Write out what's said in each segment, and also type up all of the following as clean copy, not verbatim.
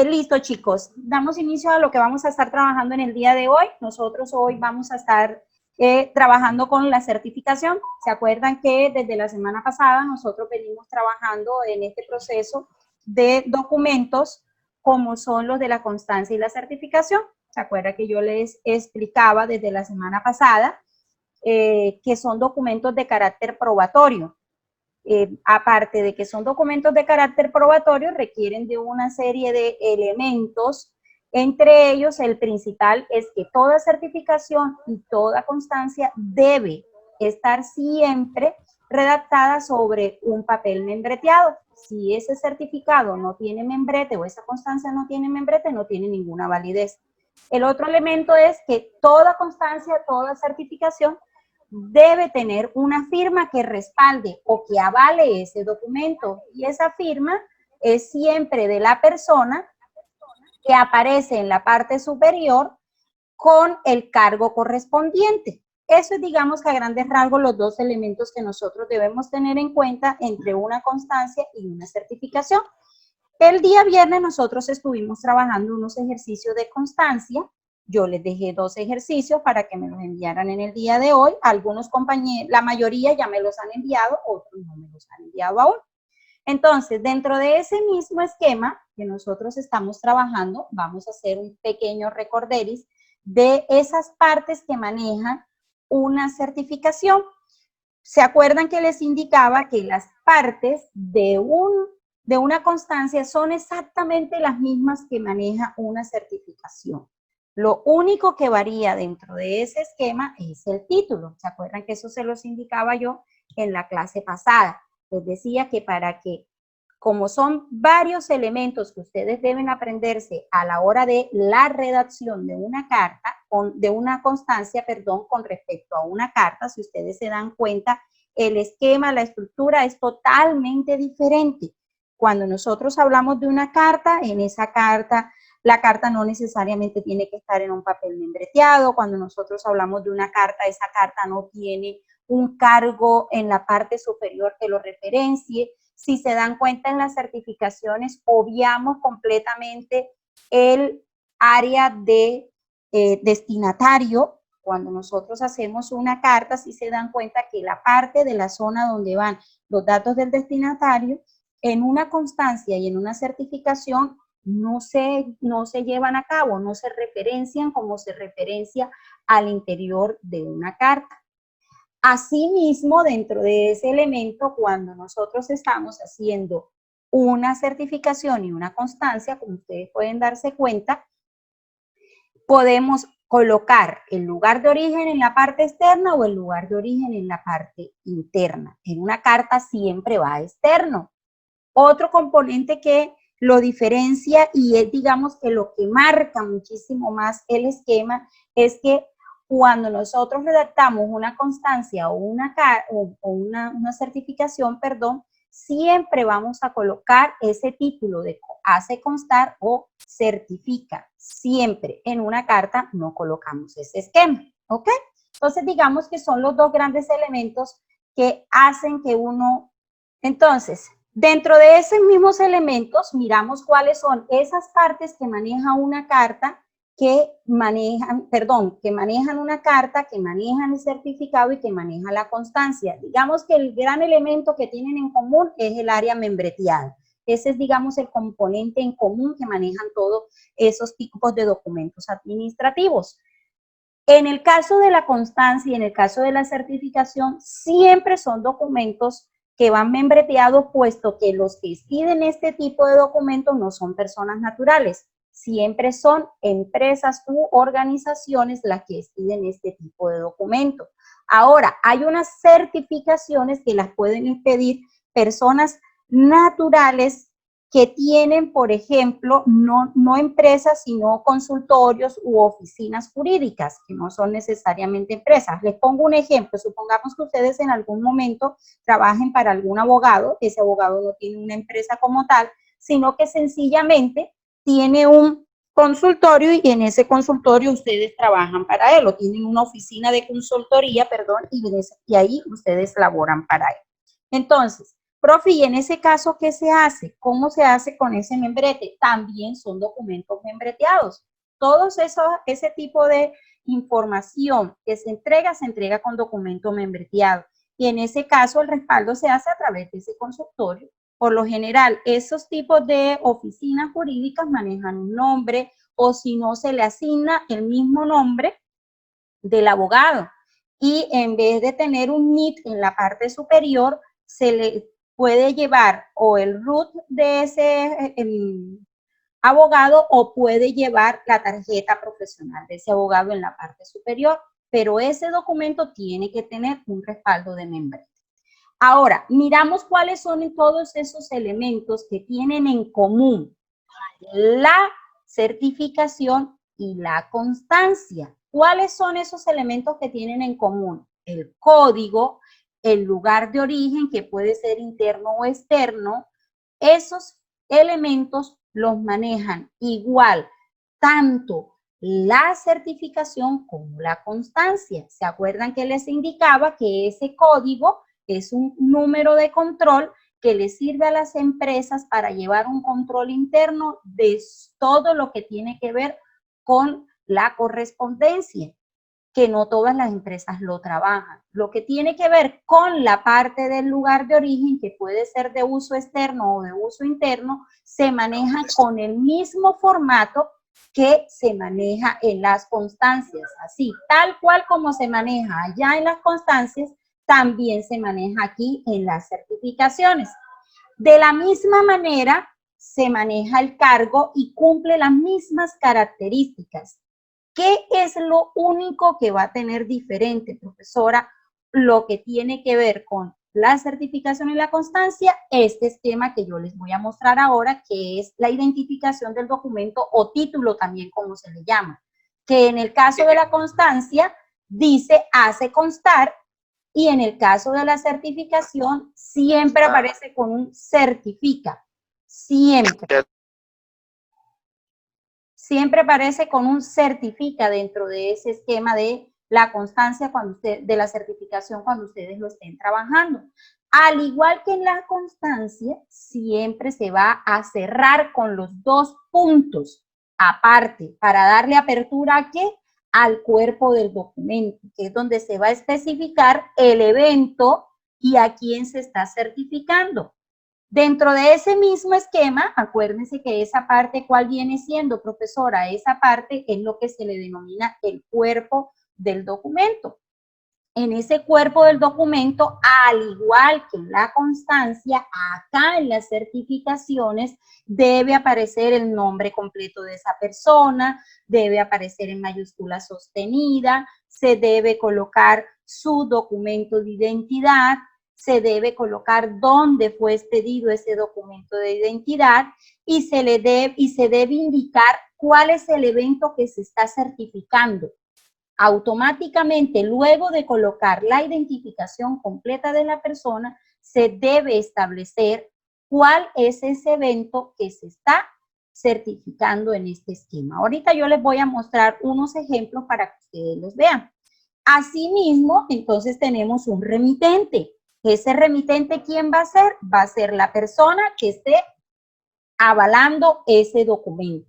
Listo, chicos. Damos inicio a lo que vamos a estar trabajando en el día de hoy. Nosotros hoy vamos a estar trabajando con la certificación. ¿Se acuerdan que desde la semana pasada nosotros venimos trabajando en este proceso de documentos como son los de la constancia y la certificación? ¿Se acuerdan que yo les explicaba desde la semana pasada que son documentos de carácter probatorio? Aparte de que son documentos de carácter probatorio, requieren de una serie de elementos. Entre ellos, el principal es que toda certificación y toda constancia debe estar siempre redactada sobre un papel membreteado. Si ese certificado no tiene membrete o esa constancia no tiene membrete, no tiene ninguna validez. El otro elemento es que toda constancia, toda certificación debe tener una firma que respalde o que avale ese documento, y esa firma es siempre de la persona que aparece en la parte superior con el cargo correspondiente. Eso es, digamos, que a grandes rasgos los dos elementos que nosotros debemos tener en cuenta entre una constancia y una certificación. El día viernes nosotros estuvimos trabajando unos ejercicios de constancia. Yo les dejé 2 ejercicios para que me los enviaran en el día de hoy. Algunos compañeros, la mayoría ya me los han enviado, otros no me los han enviado aún. Entonces, dentro de ese mismo esquema que nosotros estamos trabajando, vamos a hacer un pequeño recorderis de esas partes que manejan una certificación. ¿Se acuerdan que les indicaba que las partes de una constancia son exactamente las mismas que maneja una certificación? Lo único que varía dentro de ese esquema es el título. ¿Se acuerdan que eso se los indicaba yo en la clase pasada? Les decía que para que, como son varios elementos que ustedes deben aprenderse a la hora de la redacción de una carta, de una constancia, perdón, con respecto a una carta, si ustedes se dan cuenta, el esquema, la estructura es totalmente diferente. Cuando nosotros hablamos de una carta, en esa carta, la carta no necesariamente tiene que estar en un papel membreteado. Cuando nosotros hablamos de una carta, esa carta no tiene un cargo en la parte superior que lo referencie. Si se dan cuenta, en las certificaciones obviamos completamente el área de destinatario. Cuando nosotros hacemos una carta, si se dan cuenta que la parte de la zona donde van los datos del destinatario, en una constancia y en una certificación no se llevan a cabo, no se referencian como se referencia al interior de una carta. Asimismo, dentro de ese elemento, cuando nosotros estamos haciendo una certificación y una constancia, como ustedes pueden darse cuenta, podemos colocar el lugar de origen en la parte externa o el lugar de origen en la parte interna. En una carta siempre va externo. Otro componente que lo diferencia y es, digamos, que lo que marca muchísimo más el esquema es que cuando nosotros redactamos una constancia o una certificación, perdón, siempre vamos a colocar ese título de hace constar o certifica. Siempre en una carta no colocamos ese esquema, ¿ok? Entonces, digamos que son los dos grandes elementos que hacen que uno... Entonces, dentro de esos mismos elementos, miramos cuáles son esas partes que maneja una carta, que manejan una carta, que manejan el certificado y que maneja la constancia. Digamos que el gran elemento que tienen en común es el área membreteada. Ese es, digamos, el componente en común que manejan todos esos tipos de documentos administrativos. En el caso de la constancia y en el caso de la certificación, siempre son documentos que van membreteados, puesto que los que expiden este tipo de documentos no son personas naturales. Siempre son empresas u organizaciones las que expiden este tipo de documentos. Ahora, hay unas certificaciones que las pueden expedir personas naturales que tienen, por ejemplo, no empresas, sino consultorios u oficinas jurídicas, que no son necesariamente empresas. Les pongo un ejemplo. Supongamos que ustedes en algún momento trabajen para algún abogado. Ese abogado no tiene una empresa como tal, sino que sencillamente tiene un consultorio y en ese consultorio ustedes trabajan para él, o tienen una oficina de consultoría, perdón, y ahí ustedes laboran para él. Entonces, Profe, y en ese caso, ¿qué se hace? ¿Cómo se hace con ese membrete? También son documentos membreteados. Todos ese tipo de información que se entrega con documento membreteado. Y en ese caso, el respaldo se hace a través de ese consultorio. Por lo general, esos tipos de oficinas jurídicas manejan un nombre o si no, se le asigna el mismo nombre del abogado. Y en vez de tener un NIT en la parte superior, se le puede llevar o el root de ese abogado o puede llevar la tarjeta profesional de ese abogado en la parte superior, pero ese documento tiene que tener un respaldo de membrete. Ahora, miramos cuáles son todos esos elementos que tienen en común la certificación y la constancia. ¿Cuáles son esos elementos que tienen en común? El código, el lugar de origen, que puede ser interno o externo. Esos elementos los manejan igual tanto la certificación como la constancia. ¿Se acuerdan que les indicaba que ese código es un número de control que le sirve a las empresas para llevar un control interno de todo lo que tiene que ver con la correspondencia, que no todas las empresas lo trabajan. Lo que tiene que ver con la parte del lugar de origen, que puede ser de uso externo o de uso interno, se maneja con el mismo formato que se maneja en las constancias. Así, tal cual como se maneja allá en las constancias, también se maneja aquí en las certificaciones. De la misma manera, se maneja el cargo y cumple las mismas características. ¿Qué es lo único que va a tener diferente, profesora? Lo que tiene que ver con la certificación y la constancia, este esquema que yo les voy a mostrar ahora, que es la identificación del documento o título también, como se le llama, que en el caso de la constancia dice hace constar y en el caso de la certificación siempre aparece con un certifica, siempre. Siempre aparece con un certifica dentro de ese esquema de la constancia de la certificación cuando ustedes lo estén trabajando. Al igual que en la constancia, siempre se va a cerrar con los dos puntos aparte para darle apertura ¿a qué? Al cuerpo del documento, que es donde se va a especificar el evento y a quién se está certificando. Dentro de ese mismo esquema, acuérdense que esa parte, ¿cuál viene siendo, profesora? Esa parte es lo que se le denomina el cuerpo del documento. En ese cuerpo del documento, al igual que en la constancia, acá en las certificaciones debe aparecer el nombre completo de esa persona, debe aparecer en mayúscula sostenida, se debe colocar su documento de identidad, se debe colocar dónde fue expedido ese documento de identidad y se debe indicar cuál es el evento que se está certificando. Automáticamente, luego de colocar la identificación completa de la persona, se debe establecer cuál es ese evento que se está certificando en este esquema. Ahorita yo les voy a mostrar unos ejemplos para que ustedes los vean. Asimismo, entonces tenemos un remitente. Ese remitente, ¿quién va a ser? Va a ser la persona que esté avalando ese documento.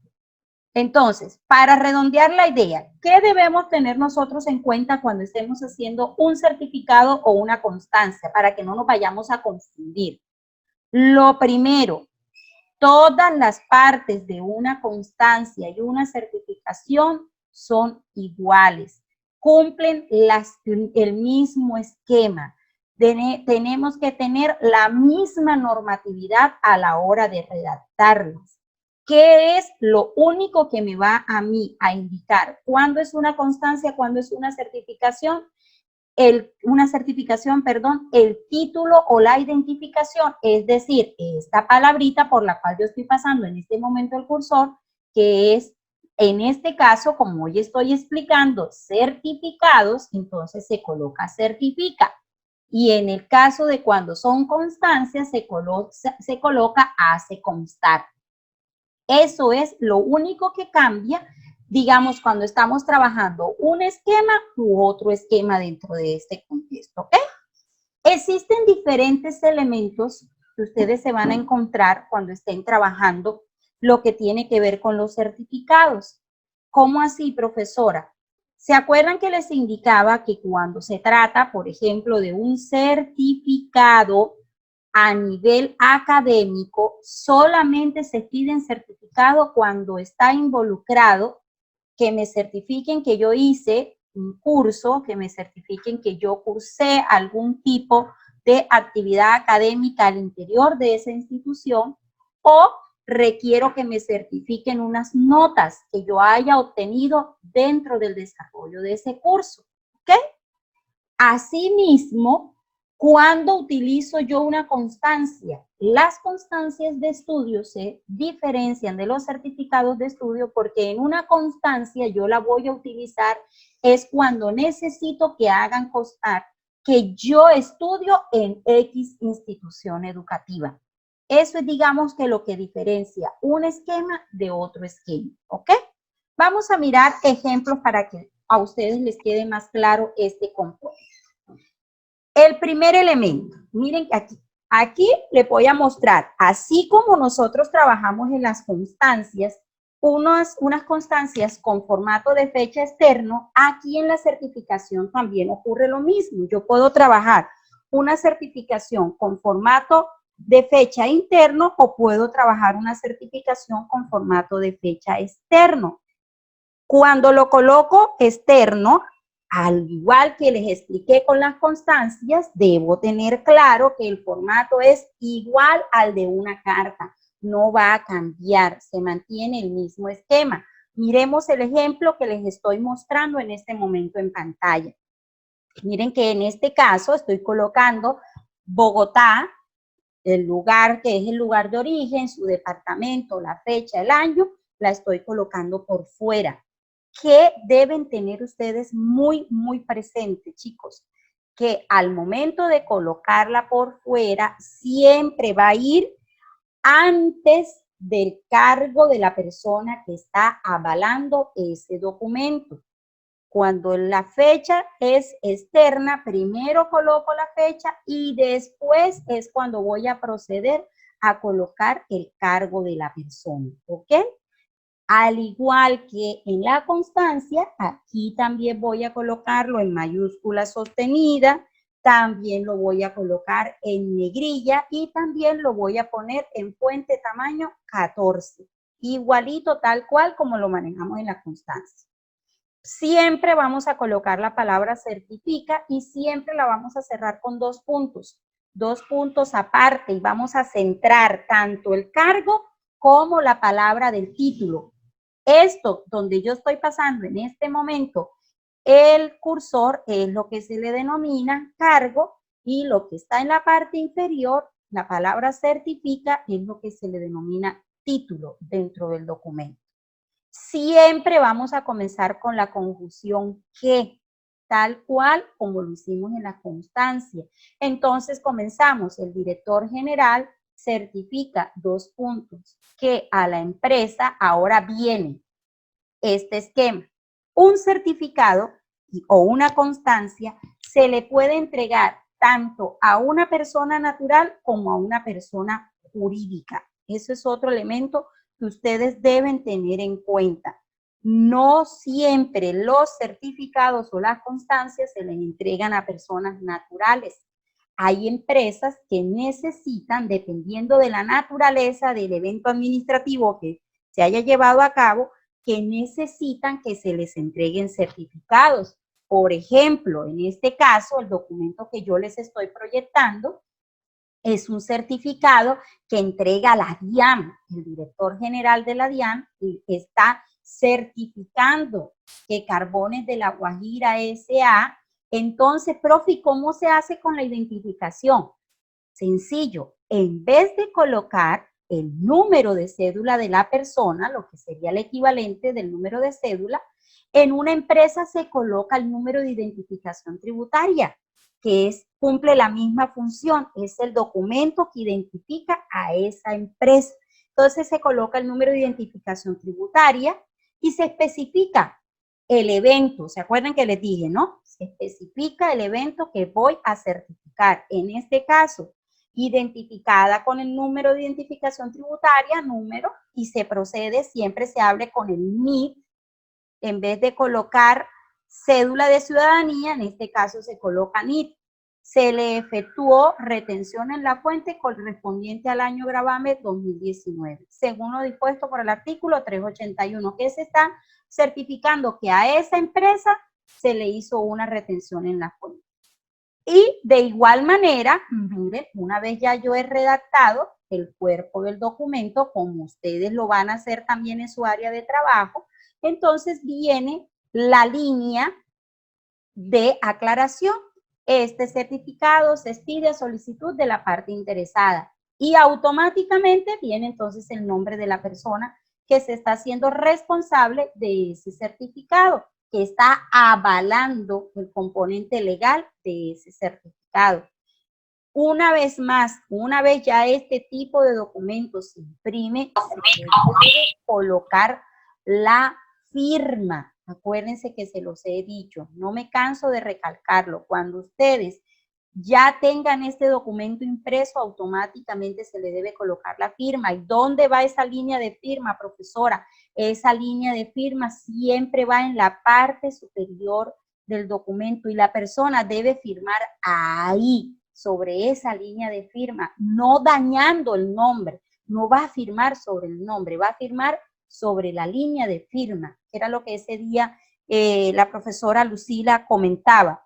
Entonces, para redondear la idea, ¿qué debemos tener nosotros en cuenta cuando estemos haciendo un certificado o una constancia para que no nos vayamos a confundir? Lo primero, todas las partes de una constancia y una certificación son iguales, cumplen el mismo esquema. Tenemos que tener la misma normatividad a la hora de redactarlas. ¿Qué es lo único que me va a mí a indicar cuándo es una constancia, cuándo es una certificación? El título o la identificación, es decir, esta palabrita por la cual yo estoy pasando en este momento el cursor, que es, en este caso, como hoy estoy explicando, certificados, entonces se coloca certifica. Y en el caso de cuando son constancias, se coloca hace constar. Eso es lo único que cambia, digamos, cuando estamos trabajando un esquema u otro esquema dentro de este contexto, ¿ok? Existen diferentes elementos que ustedes se van a encontrar cuando estén trabajando lo que tiene que ver con los certificados. ¿Cómo así, profesora? ¿Se acuerdan que les indicaba que cuando se trata, por ejemplo, de un certificado a nivel académico, solamente se piden certificado cuando está involucrado que me certifiquen que yo hice un curso, que me certifiquen que yo cursé algún tipo de actividad académica al interior de esa institución, o requiero que me certifiquen unas notas que yo haya obtenido dentro del desarrollo de ese curso, ¿ok? Asimismo, cuando utilizo yo una constancia, las constancias de estudio se diferencian de los certificados de estudio porque en una constancia yo la voy a utilizar es cuando necesito que hagan constar que yo estudio en X institución educativa. Eso es, digamos, que lo que diferencia un esquema de otro esquema, ¿ok? Vamos a mirar ejemplos para que a ustedes les quede más claro este componente. El primer elemento, miren aquí les voy a mostrar, así como nosotros trabajamos en las constancias, unas constancias con formato de fecha externo, aquí en la certificación también ocurre lo mismo. Yo puedo trabajar una certificación con formato de fecha interno o puedo trabajar una certificación con formato de fecha externo. Cuando lo coloco externo, al igual que les expliqué con las constancias, debo tener claro que el formato es igual al de una carta. No va a cambiar, se mantiene el mismo esquema. Miremos el ejemplo que les estoy mostrando en este momento en pantalla. Miren que en este caso estoy colocando Bogotá, el lugar que es el lugar de origen, su departamento, la fecha, el año, la estoy colocando por fuera. ¿Qué deben tener ustedes muy presente, chicos? Que al momento de colocarla por fuera, siempre va a ir antes del cargo de la persona que está avalando ese documento. Cuando la fecha es externa, primero coloco la fecha y después es cuando voy a proceder a colocar el cargo de la persona, ¿ok? Al igual que en la constancia, aquí también voy a colocarlo en mayúscula sostenida, también lo voy a colocar en negrilla y también lo voy a poner en fuente tamaño 14, igualito tal cual como lo manejamos en la constancia. Siempre vamos a colocar la palabra certifica y siempre la vamos a cerrar con dos puntos aparte, y vamos a centrar tanto el cargo como la palabra del título. Esto donde yo estoy pasando en este momento el cursor es lo que se le denomina cargo, y lo que está en la parte inferior, la palabra certifica, es lo que se le denomina título dentro del documento. Siempre vamos a comenzar con la conjunción que, tal cual como lo hicimos en la constancia. Entonces comenzamos, el director general certifica dos puntos, que a la empresa ahora viene este esquema. Un certificado o una constancia se le puede entregar tanto a una persona natural como a una persona jurídica. Eso es otro elemento que ustedes deben tener en cuenta. No siempre los certificados o las constancias se les entregan a personas naturales. Hay empresas que necesitan, dependiendo de la naturaleza del evento administrativo que se haya llevado a cabo, que necesitan que se les entreguen certificados. Por ejemplo, en este caso, el documento que yo les estoy proyectando es un certificado que entrega la DIAN. El director general de la DIAN está certificando que Carbones de La Guajira S.A. Entonces, profe, ¿cómo se hace con la identificación? Sencillo, en vez de colocar el número de cédula de la persona, lo que sería el equivalente del número de cédula, en una empresa se coloca el número de identificación tributaria, que cumple la misma función, es el documento que identifica a esa empresa. Entonces se coloca el número de identificación tributaria y se especifica el evento. ¿Se acuerdan que les dije, no? Se especifica el evento que voy a certificar. En este caso, identificada con el número de identificación tributaria, número, y se procede, siempre se abre con el NID, en vez de colocar cédula de ciudadanía, en este caso se coloca NID. Se le efectuó retención en la fuente correspondiente al año gravamen 2019, según lo dispuesto por el artículo 381, que se está certificando que a esa empresa se le hizo una retención en la fuente. Y de igual manera, miren, una vez ya yo he redactado el cuerpo del documento, como ustedes lo van a hacer también en su área de trabajo, entonces viene la línea de aclaración. Este certificado se expide a solicitud de la parte interesada y automáticamente viene entonces el nombre de la persona que se está haciendo responsable de ese certificado, que está avalando el componente legal de ese certificado. Una vez más, una vez ya este tipo de documentos se imprime, se debe colocar la firma. Acuérdense que se los he dicho, no me canso de recalcarlo. Cuando ustedes ya tengan este documento impreso, automáticamente se le debe colocar la firma. ¿Y dónde va esa línea de firma, profesora? Esa línea de firma siempre va en la parte superior del documento y la persona debe firmar ahí, sobre esa línea de firma, no dañando el nombre. No va a firmar sobre el nombre, va a firmar sobre la línea de firma, que era lo que ese día la profesora Lucila comentaba.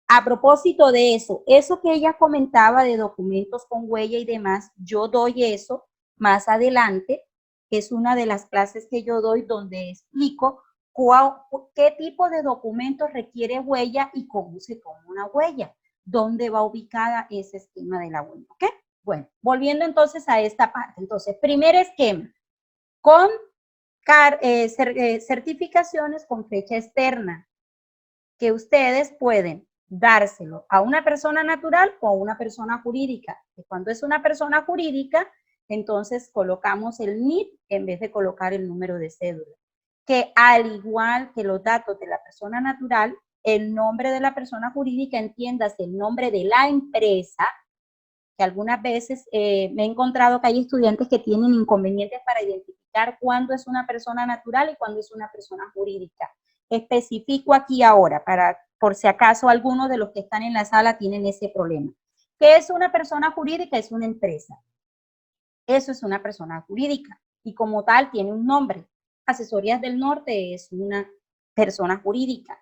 A propósito de eso que ella comentaba de documentos con huella y demás, yo doy eso más adelante, que es una de las clases que yo doy donde explico qué tipo de documentos requiere huella y cómo se toma una huella, dónde va ubicada ese esquema de la huella, ¿ok? Bueno, volviendo entonces a esta parte. Entonces, primer esquema, con certificaciones con fecha externa, que ustedes pueden dárselo a una persona natural o a una persona jurídica. Y cuando es una persona jurídica, entonces colocamos el NID en vez de colocar el número de cédula. Que al igual que los datos de la persona natural, el nombre de la persona jurídica, entiéndase el nombre de la empresa, que algunas veces me he encontrado que hay estudiantes que tienen inconvenientes para identificar cuándo es una persona natural y cuándo es una persona jurídica. Especifico aquí ahora, por si acaso algunos de los que están en la sala tienen ese problema. ¿Qué es una persona jurídica? Es una empresa. Eso es una persona jurídica y como tal tiene un nombre. Asesorías del Norte es una persona jurídica.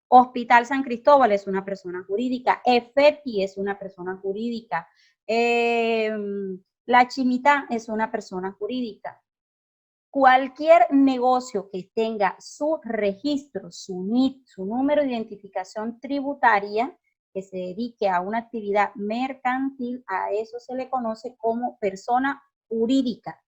Hospital San Cristóbal es una persona jurídica. EFETI es una persona jurídica. La Chimita es una persona jurídica. Cualquier negocio que tenga su registro, su NIT, su número de identificación tributaria, que se dedique a una actividad mercantil, a eso se le conoce como persona jurídica.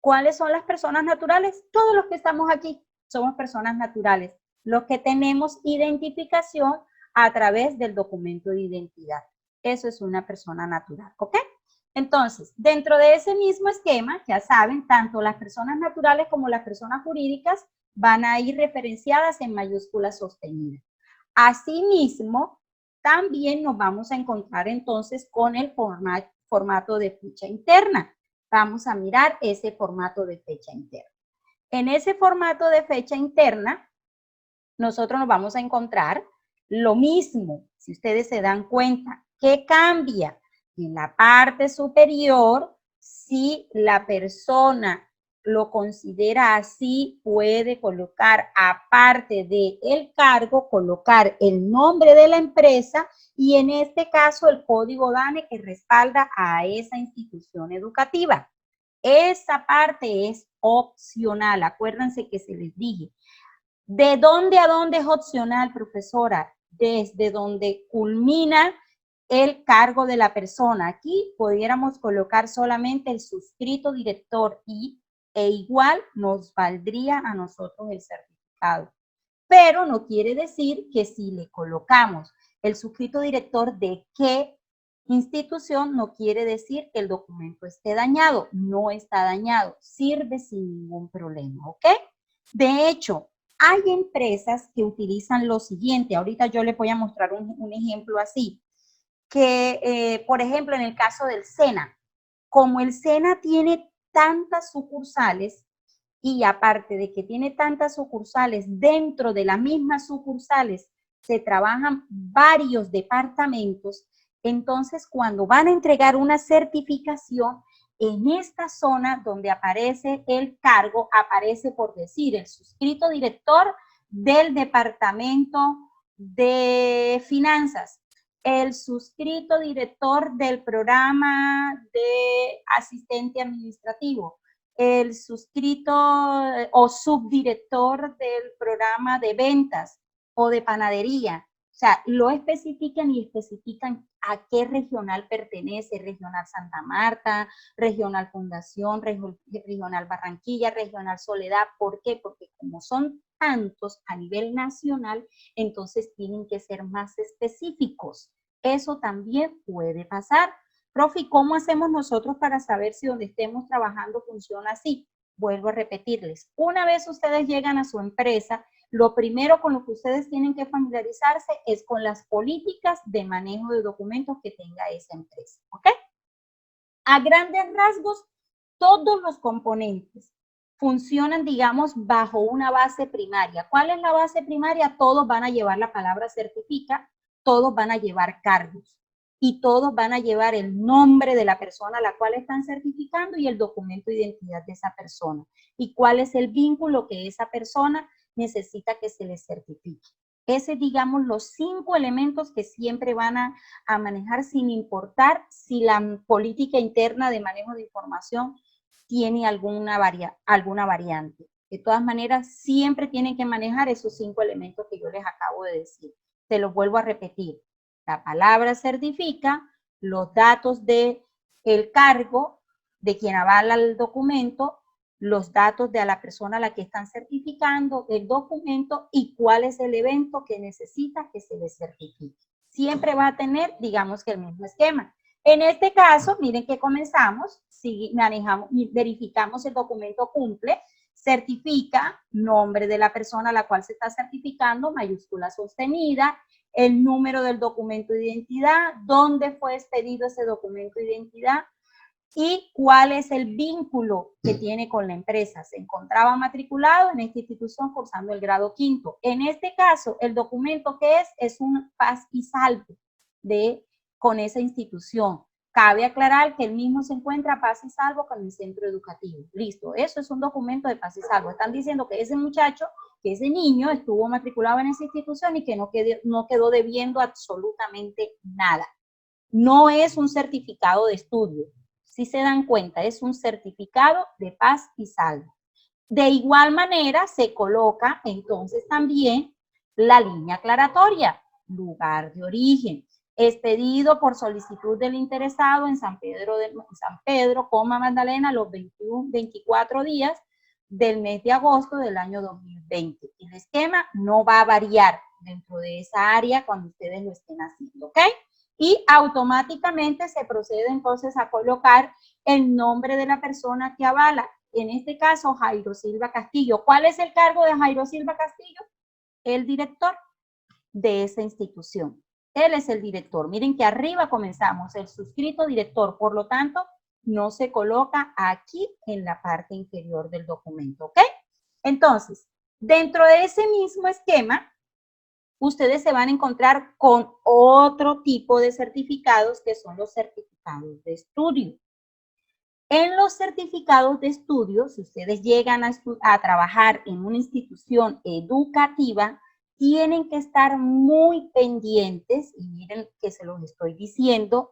¿Cuáles son las personas naturales? Todos los que estamos aquí somos personas naturales, los que tenemos identificación a través del documento de identidad. Eso es una persona natural, ¿ok? Entonces, dentro de ese mismo esquema, ya saben, tanto las personas naturales como las personas jurídicas van a ir referenciadas en mayúsculas sostenidas. Asimismo, también nos vamos a encontrar entonces con el formato de ficha interna. Vamos a mirar ese formato de fecha interna. En ese formato de fecha interna, nosotros nos vamos a encontrar lo mismo, si ustedes se dan cuenta. ¿Qué cambia? En la parte superior, si la persona lo considera así, puede colocar, aparte del cargo, colocar el nombre de la empresa y en este caso el código DANE que respalda a esa institución educativa. Esa parte es opcional, acuérdense que se les dije. ¿De dónde a dónde es opcional, profesora? Desde donde culmina el cargo de la persona. Aquí pudiéramos colocar solamente el suscrito director e igual nos valdría a nosotros el certificado. Pero no quiere decir que si le colocamos el suscrito director de qué institución, no quiere decir que el documento esté dañado. No está dañado, sirve sin ningún problema, ¿ok? De hecho, hay empresas que utilizan lo siguiente. Ahorita yo les voy a mostrar un ejemplo así. que, por ejemplo, en el caso del SENA, como el SENA tiene tantas sucursales, y aparte de que tiene tantas sucursales, dentro de las mismas sucursales se trabajan varios departamentos, entonces cuando van a entregar una certificación, en esta zona donde aparece el cargo, aparece por decir el suscrito director del departamento de finanzas, el suscrito director del programa de asistente administrativo, el suscrito o subdirector del programa de ventas o de panadería. O sea, lo especifican y especifican a qué regional pertenece, regional Santa Marta, regional Fundación, regional Barranquilla, regional Soledad. ¿Por qué? Porque como son tantos a nivel nacional, entonces tienen que ser más específicos. Eso también puede pasar. Profe, ¿cómo hacemos nosotros para saber si donde estemos trabajando funciona así? Vuelvo a repetirles, una vez ustedes llegan a su empresa, lo primero con lo que ustedes tienen que familiarizarse es con las políticas de manejo de documentos que tenga esa empresa, ¿ok? A grandes rasgos, todos los componentes funcionan, digamos, bajo una base primaria. ¿Cuál es la base primaria? Todos van a llevar la palabra certifica, todos van a llevar cargos y todos van a llevar el nombre de la persona a la cual están certificando y el documento de identidad de esa persona. Y cuál es el vínculo que esa persona necesita que se le certifique. Ese, digamos, los 5 elementos que siempre van a manejar sin importar si la política interna de manejo de información tiene alguna variante. De todas maneras, siempre tienen que manejar esos 5 elementos que yo les acabo de decir. Se los vuelvo a repetir. La palabra certifica, los datos del cargo de quien avala el documento, los datos de la persona a la que están certificando el documento y cuál es el evento que necesita que se le certifique. Siempre va a tener, digamos que el mismo esquema. En este caso, miren que comenzamos, si manejamos, verificamos el documento cumple, certifica, nombre de la persona a la cual se está certificando, mayúscula sostenida, el número del documento de identidad, dónde fue expedido ese documento de identidad y cuál es el vínculo que tiene con la empresa. Se encontraba matriculado en esta institución cursando el grado 5º. En este caso, el documento que es un paz y salvo con esa institución. Cabe aclarar que el mismo se encuentra paz y salvo con el centro educativo. Listo, eso es un documento de paz y salvo. Están diciendo que ese muchacho, que ese niño estuvo matriculado en esa institución y que no quedó debiendo absolutamente nada. No es un certificado de estudio. Si se dan cuenta, es un certificado de paz y salvo. De igual manera, se coloca entonces también la línea aclaratoria, lugar de origen, expedido por solicitud del interesado en San Pedro, Magdalena, los 24 días del mes de agosto del año 2020. El esquema no va a variar dentro de esa área cuando ustedes lo estén haciendo, ¿ok? Y automáticamente se procede entonces a colocar el nombre de la persona que avala. En este caso, Jairo Silva Castillo. ¿Cuál es el cargo de Jairo Silva Castillo? El director de esa institución. Él es el director. Miren que arriba comenzamos, el suscrito director. Por lo tanto, no se coloca aquí en la parte inferior del documento, ¿ok? Entonces, dentro de ese mismo esquema, ustedes se van a encontrar con otro tipo de certificados que son los certificados de estudio. En los certificados de estudio, si ustedes llegan a trabajar en una institución educativa, tienen que estar muy pendientes, y miren que se los estoy diciendo,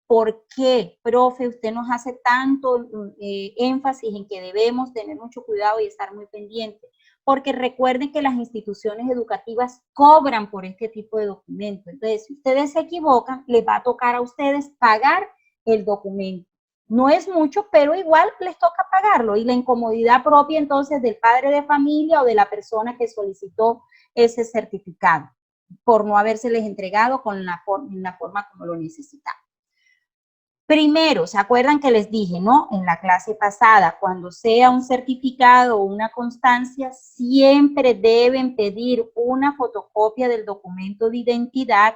¿por qué, profe, usted nos hace tanto énfasis en que debemos tener mucho cuidado y estar muy pendientes? Porque recuerden que las instituciones educativas cobran por este tipo de documentos. Entonces, si ustedes se equivocan, les va a tocar a ustedes pagar el documento. No es mucho, pero igual les toca pagarlo. Y la incomodidad propia entonces del padre de familia o de la persona que solicitó ese certificado por no habérseles entregado con la forma como lo necesitaban. Primero, ¿se acuerdan que les dije, no? En la clase pasada, cuando sea un certificado o una constancia, siempre deben pedir una fotocopia del documento de identidad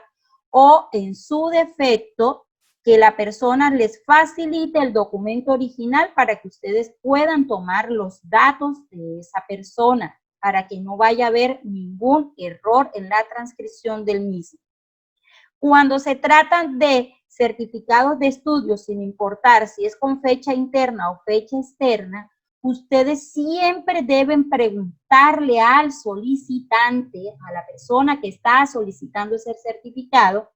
o en su defecto, que la persona les facilite el documento original para que ustedes puedan tomar los datos de esa persona, para que no vaya a haber ningún error en la transcripción del mismo. Cuando se tratan de certificados de estudio, sin importar si es con fecha interna o fecha externa, ustedes siempre deben preguntarle al solicitante, a la persona que está solicitando ese certificado,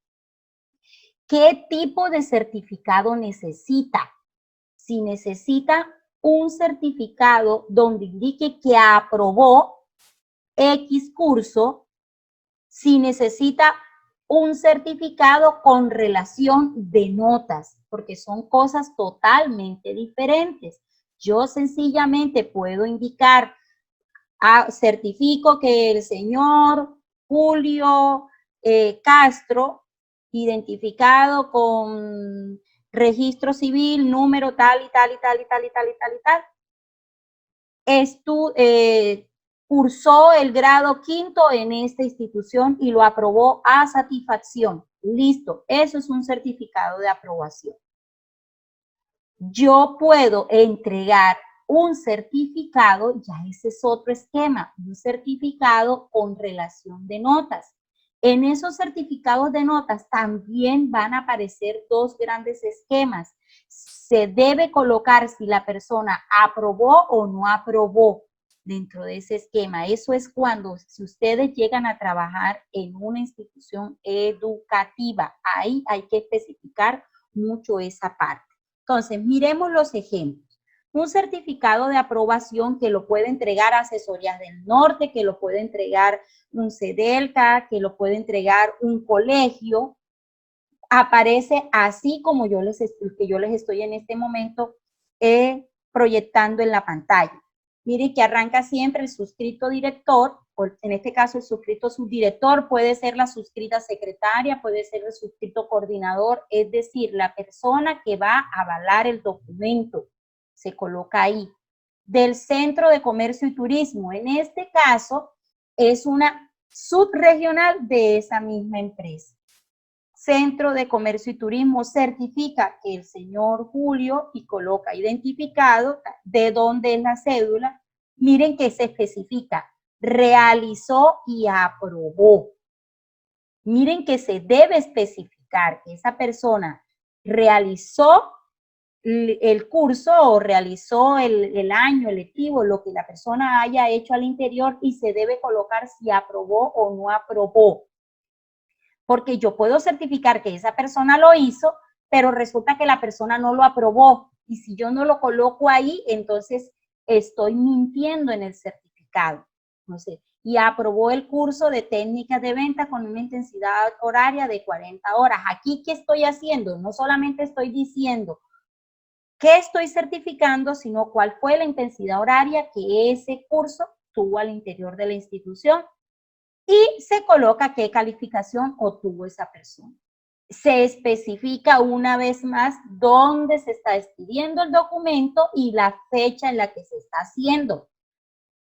¿qué tipo de certificado necesita? Si necesita un certificado donde indique que aprobó X curso, si necesita un certificado con relación de notas, porque son cosas totalmente diferentes. Yo sencillamente puedo indicar, certifico que el señor Julio Castro, identificado con registro civil, número tal y tal y tal y tal y tal y tal y tal, cursó el grado quinto en esta institución y lo aprobó a satisfacción. Listo, eso es un certificado de aprobación. Yo puedo entregar un certificado, ya ese es otro esquema, un certificado con relación de notas. En esos certificados de notas también van a aparecer dos grandes esquemas. Se debe colocar si la persona aprobó o no aprobó dentro de ese esquema. Eso es cuando, si ustedes llegan a trabajar en una institución educativa, ahí hay que especificar mucho esa parte. Entonces, miremos los ejemplos. Un certificado de aprobación que lo puede entregar Asesorías del Norte, que lo puede entregar un CEDELCA, que lo puede entregar un colegio, aparece así como yo les estoy en este momento proyectando en la pantalla. Miren que arranca siempre el suscrito director, o en este caso el suscrito subdirector, puede ser la suscrita secretaria, puede ser el suscrito coordinador, es decir, la persona que va a avalar el documento, se coloca ahí. Del Centro de Comercio y Turismo, en este caso es una subregional de esa misma empresa. Centro de Comercio y Turismo certifica que el señor Julio y coloca identificado de dónde es la cédula. Miren que se especifica, realizó y aprobó. Miren que se debe especificar que esa persona realizó el curso o realizó el año lectivo, lo que la persona haya hecho al interior, y se debe colocar si aprobó o no aprobó. Porque yo puedo certificar que esa persona lo hizo, pero resulta que la persona no lo aprobó. Y si yo no lo coloco ahí, entonces estoy mintiendo en el certificado. No sé. Y aprobó el curso de técnicas de venta con una intensidad horaria de 40 horas. Aquí, ¿qué estoy haciendo? No solamente estoy diciendo qué estoy certificando, sino cuál fue la intensidad horaria que ese curso tuvo al interior de la institución. Y se coloca qué calificación obtuvo esa persona. Se especifica una vez más dónde se está expidiendo el documento y la fecha en la que se está haciendo.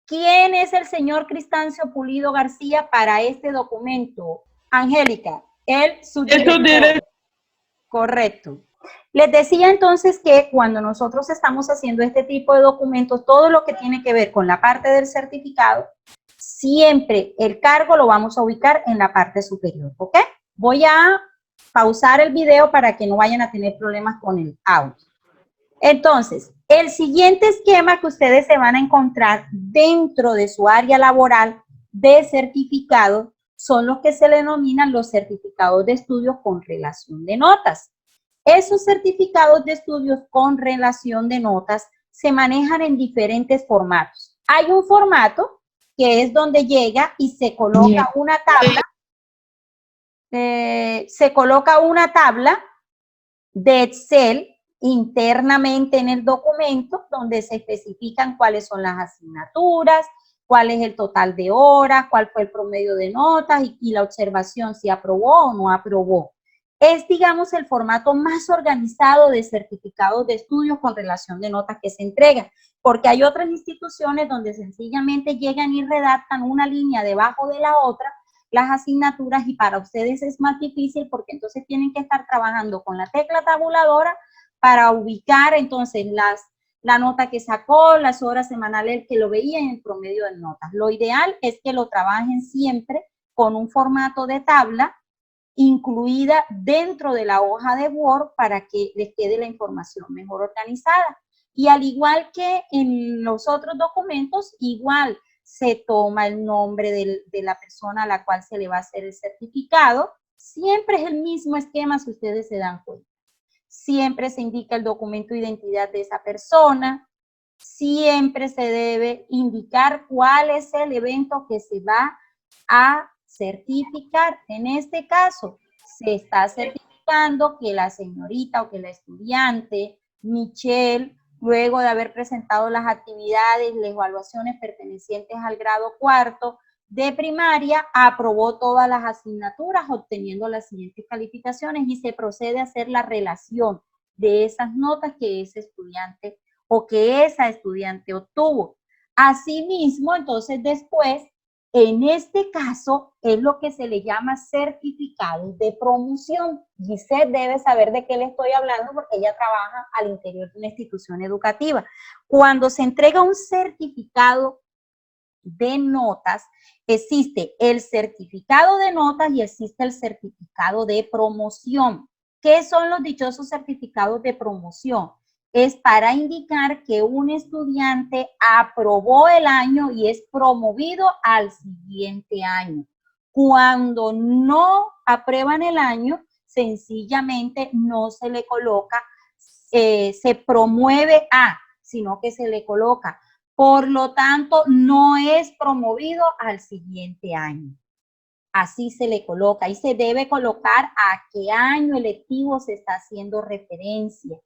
¿Quién es el señor Cristancio Pulido García para este documento? Angélica, el subdirector. Correcto. Les decía entonces que cuando nosotros estamos haciendo este tipo de documentos, todo lo que tiene que ver con la parte del certificado, siempre el cargo lo vamos a ubicar en la parte superior, ¿ok? Voy a pausar el video para que no vayan a tener problemas con el audio. Entonces, el siguiente esquema que ustedes se van a encontrar dentro de su área laboral de certificado son los que se le denominan los certificados de estudio con relación de notas. Esos certificados de estudios con relación de notas se manejan en diferentes formatos. Hay un formato que es donde llega y se coloca una tabla, de Excel internamente en el documento, donde se especifican cuáles son las asignaturas, cuál es el total de horas, cuál fue el promedio de notas y la observación, si aprobó o no aprobó. Es, digamos, el formato más organizado de certificados de estudios con relación de notas que se entregan, porque hay otras instituciones donde sencillamente llegan y redactan una línea debajo de la otra las asignaturas y para ustedes es más difícil porque entonces tienen que estar trabajando con la tecla tabuladora para ubicar entonces la nota que sacó, las horas semanales que lo veía en el promedio de notas. Lo ideal es que lo trabajen siempre con un formato de tabla incluida dentro de la hoja de Word para que les quede la información mejor organizada. Y al igual que en los otros documentos, igual se toma el nombre de la persona a la cual se le va a hacer el certificado. Siempre es el mismo esquema si ustedes se dan cuenta. Siempre se indica el documento de identidad de esa persona. Siempre se debe indicar cuál es el evento que se va a certificar. En este caso, se está certificando que la señorita o que la estudiante Michelle, luego de haber presentado las actividades, las evaluaciones pertenecientes al grado cuarto de primaria, aprobó todas las asignaturas obteniendo las siguientes calificaciones y se procede a hacer la relación de esas notas que ese estudiante o que esa estudiante obtuvo. Asimismo, entonces después, en este caso, es lo que se le llama certificado de promoción. Giselle debe saber de qué le estoy hablando porque ella trabaja al interior de una institución educativa. Cuando se entrega un certificado de notas, existe el certificado de notas y existe el certificado de promoción. ¿Qué son los dichosos certificados de promoción? Es para indicar que un estudiante aprobó el año y es promovido al siguiente año. Cuando no aprueban el año, sencillamente no se le coloca, se promueve a, sino que se le coloca. Por lo tanto, no es promovido al siguiente año. Así se le coloca y se debe colocar a qué año lectivo se está haciendo referencia,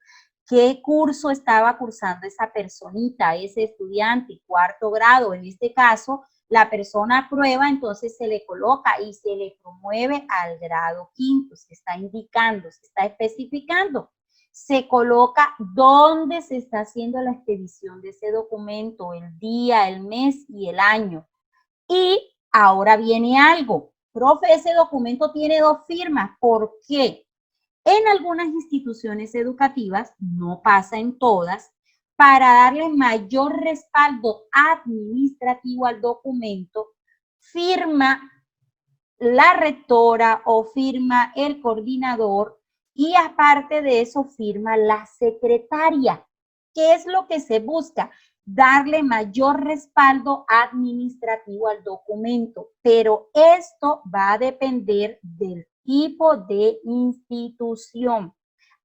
qué curso estaba cursando esa personita, ese estudiante, cuarto grado. En este caso, la persona aprueba, entonces se le coloca y se le promueve al grado quinto. Se está indicando, se está especificando. Se coloca dónde se está haciendo la expedición de ese documento, el día, el mes y el año. Y ahora viene algo. Profe, ese documento tiene 2 firmas. ¿Por qué? En algunas instituciones educativas, no pasa en todas, para darle mayor respaldo administrativo al documento, firma la rectora o firma el coordinador y aparte de eso firma la secretaria. ¿Qué es lo que se busca? Darle mayor respaldo administrativo al documento, pero esto va a depender del tipo de institución.